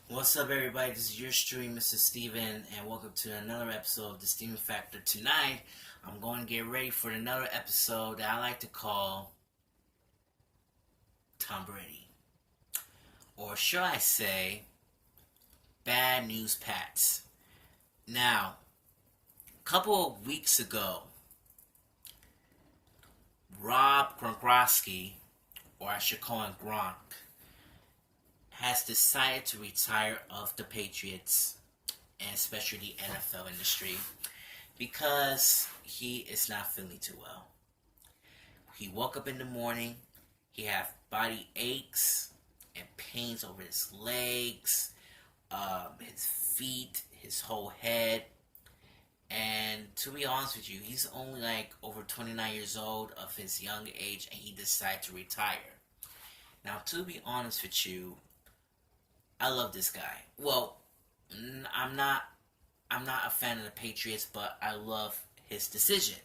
What's up, everybody? This is your stream, Mr. Steven, and welcome to another episode of the Steven Factor. Tonight, I'm going to get ready for another episode that I like to call Tom Brady. Or should I say, Bad News Pats. Now, a couple of weeks ago, Rob Gronkowski, or I should call him Gronk, has decided to retire of the Patriots and especially the NFL industry because he is not feeling too well. He woke up in the morning, he had body aches and pains over his legs, his feet, his whole head. And to be honest with you, he's only like over 29 years old of his young age and he decided to retire. Now, to be honest with you, I love this guy. Well, I'm not a fan of the Patriots, but I love his decision.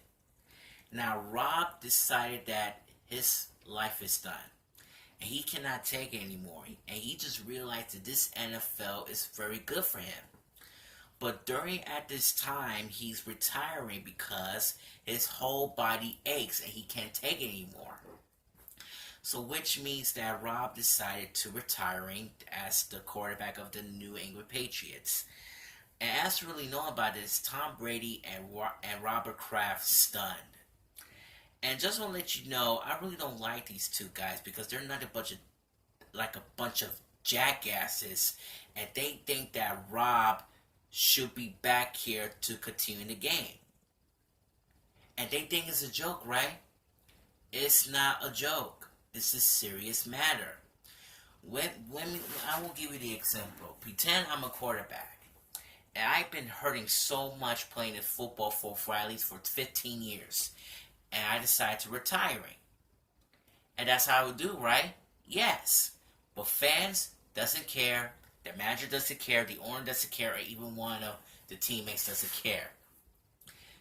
Now, Rob decided that his life is done. And he cannot take it anymore. And he just realized that this NFL is very good for him. But at this time, he's retiring because his whole body aches and he can't take it anymore. So which means that Rob decided to retiring as the quarterback of the New England Patriots. And as to really know about this, Tom Brady and Robert Kraft stunned. And just want to let you know, I really don't like these two guys because they're not a bunch of jackasses, and they think that Rob should be back here to continue the game. And they think it's a joke, right? It's not a joke. It's a serious matter. I will give you the example. Pretend I'm a quarterback. And I've been hurting so much playing in football for at least 15 years. And I decided to retiring. And that's how I would do, right? Yes. But fans doesn't care. The manager doesn't care. The owner doesn't care. Or even one of the teammates doesn't care.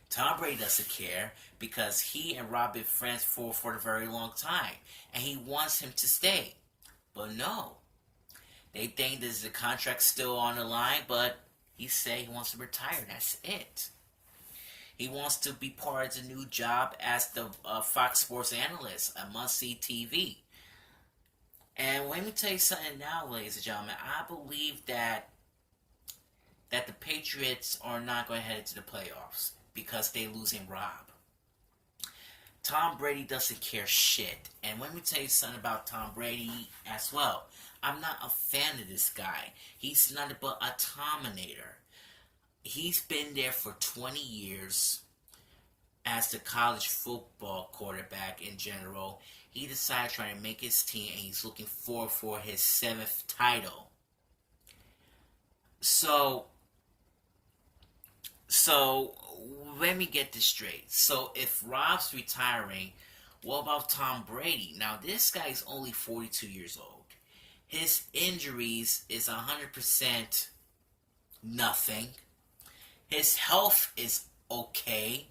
Tom Brady doesn't care because he and Rob been friends for a very long time. And he wants him to stay. But no. They think there's a contract still on the line, but he said he wants to retire. That's it. He wants to be part of the new job as the Fox Sports analyst, a must-see TV. And let me tell you something now, ladies and gentlemen. I believe that the Patriots are not going to head into the playoffs because they're losing Rob. Tom Brady doesn't care shit. And let me tell you something about Tom Brady as well. I'm not a fan of this guy. He's not but a Tominator. He's been there for 20 years as the college football quarterback in general. He decided to try to make his team, and he's looking forward for his 7th title. So let me get this straight. So if Rob's retiring, what about Tom Brady? Now this guy's only 42 years old. His injuries is 100% nothing. His health is okay.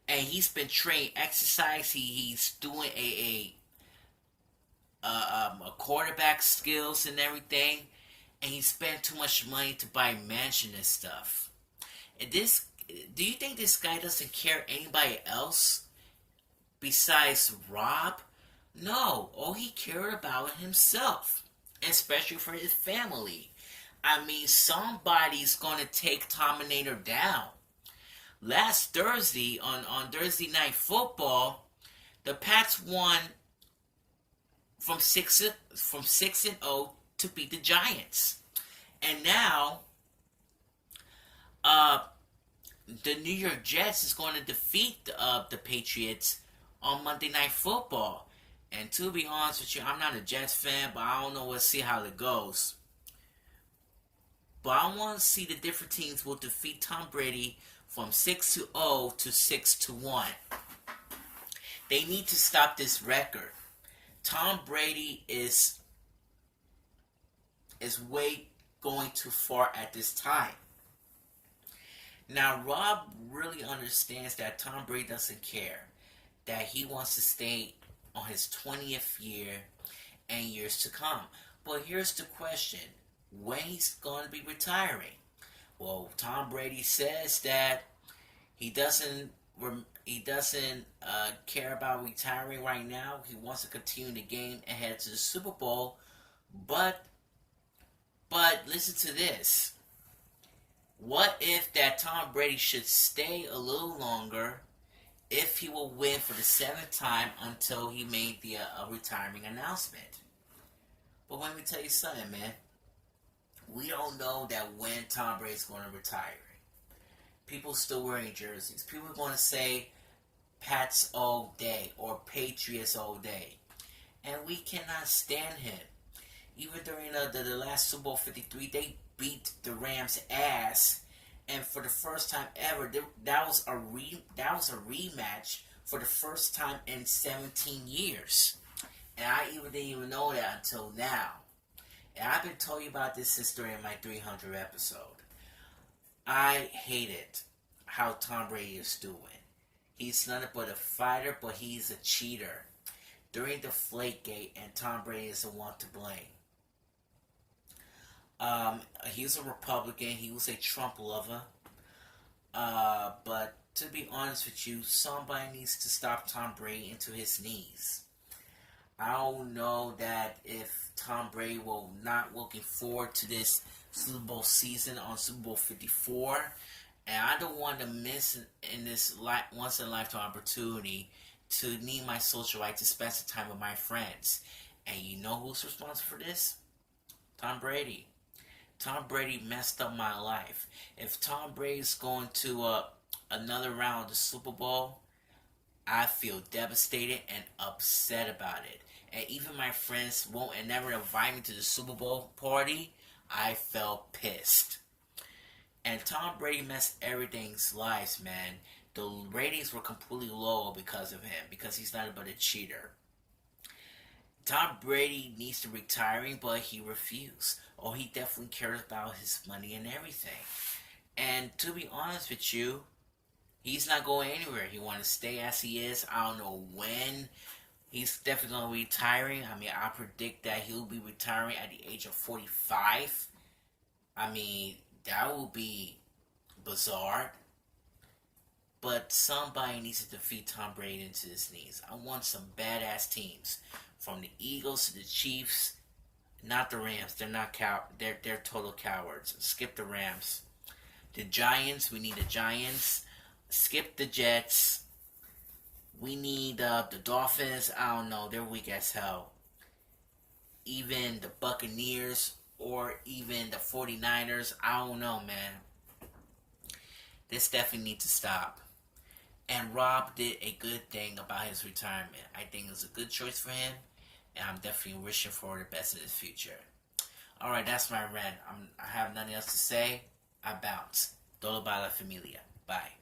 And he's been trained exercise. He's doing a quarterback skills and everything. And he spent too much money to buy a mansion and stuff. And do you think this guy doesn't care anybody else besides Rob? No, all he cared about himself, especially for his family. I mean, somebody's going to take Terminator down. Last Thursday, on Thursday Night Football, the Pats won from 6-0 to beat the Giants. And now, the New York Jets is going to defeat the Patriots on Monday Night Football. And to be honest with you, I'm not a Jets fan, but I don't know. We'll see how it goes. But I want to see the different teams will defeat Tom Brady from 6-0 to 6-1. They need to stop this record. Tom Brady is way going too far at this time. Now, Rob really understands that Tom Brady doesn't care. That he wants to stay on his 20th year and years to come. But here's the question. when he's going to be retiring. Well, Tom Brady says that he doesn't care about retiring right now. He wants to continue the game and head to the Super Bowl. But listen to this. What if that Tom Brady should stay a little longer if he will win for the seventh time until he made the retiring announcement? But let me tell you something, man. We don't know that when Tom Brady's going to retire. People still wearing jerseys. People are going to say Pats all day or Patriots all day. And we cannot stand him. Even during the last Super Bowl 53, they beat the Rams' ass. And for the first time ever, that was a rematch for the first time in 17 years. And I didn't even know that until now. And I've been telling you about this since during my 300 episode. I hate it how Tom Brady is doing. He's nothing but a fighter, but he's a cheater. During the Flakegate, and Tom Brady is the one to blame. He's a Republican. He was a Trump lover. But to be honest with you, somebody needs to stop Tom Brady into his knees. I don't know that if Tom Brady will not looking forward to this Super Bowl season on Super Bowl 54. And I don't want to miss in this once in a lifetime opportunity to need my social right to spend some time with my friends. And you know who's responsible for this? Tom Brady. Tom Brady messed up my life. If Tom Brady's going to another round of the Super Bowl, I feel devastated and upset about it. And even my friends won't and never invite me to the Super Bowl party. I felt pissed. And Tom Brady messed everything's lives, man. The ratings were completely low because of him, because he's not but a cheater. Tom Brady needs to retiring, but he refused. Oh, he definitely cares about his money and everything. And to be honest with you, he's not going anywhere. He wants to stay as he is. I don't know when he's definitely going to be retiring. I mean, I predict that he'll be retiring at the age of 45. I mean, that would be bizarre. But somebody needs to defeat Tom Brady into his knees. I want some badass teams. From the Eagles to the Chiefs. Not the Rams. They're not they're total cowards. Skip the Rams. The Giants. We need the Giants. Skip the Jets. We need the Dolphins. I don't know. They're weak as hell. Even the Buccaneers or even the 49ers. I don't know, man. This definitely needs to stop. And Rob did a good thing about his retirement. I think it was a good choice for him. And I'm definitely wishing for the best in his future. Alright, that's my rant. I have nothing else to say. I bounce. Todo para la familia. Bye.